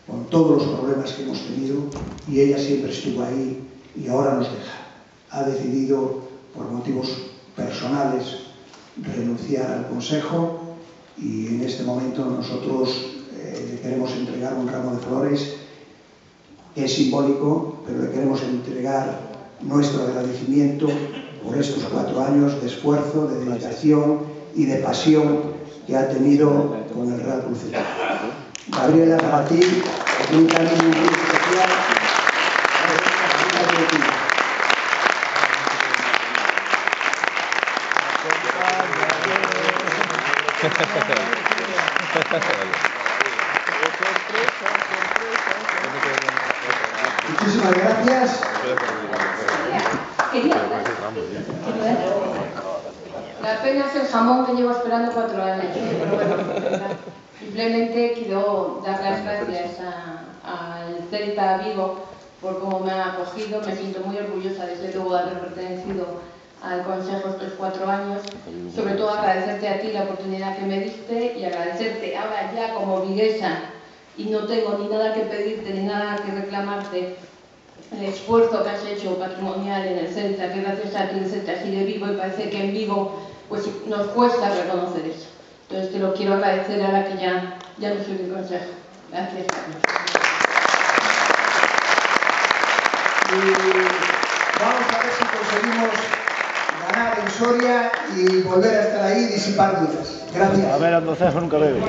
con todos los problemas que hemos tenido, y ella siempre estuvo ahí y ahora nos deja. Ha decidido, por motivos personales, renunciar al Consejo, y en este momento nosotros le queremos entregar un ramo de flores, que es simbólico, pero le queremos entregar nuestro agradecimiento por estos 4 años de esfuerzo, de dedicación y de pasión que ha tenido con el Real Cruz Celta. Gabriela, para ti, un cariño muy especial. Muchísimas gracias. La pena es el jamón que llevo esperando 4 años. Pero bueno, simplemente quiero dar las gracias al Celta Vigo por cómo me ha acogido. Me siento muy orgullosa, desde luego, de haber pertenecido al Consejo estos 4 años. Sobre todo agradecerte a ti la oportunidad que me diste, y agradecerte ahora ya como viguesa, y no tengo ni nada que pedirte ni nada que reclamarte, el esfuerzo que has hecho patrimonial en el Celta, que gracias a ti el Celta sigue vivo, y parece que en Vigo pues nos cuesta reconocer eso. Entonces te lo quiero agradecer ahora que ya no soy del Consejo. Gracias, Carlos. Y vamos a ver si conseguimos ganar en Soria y volver a estar ahí y disipar dudas. Gracias. A ver, entonces nunca bebe.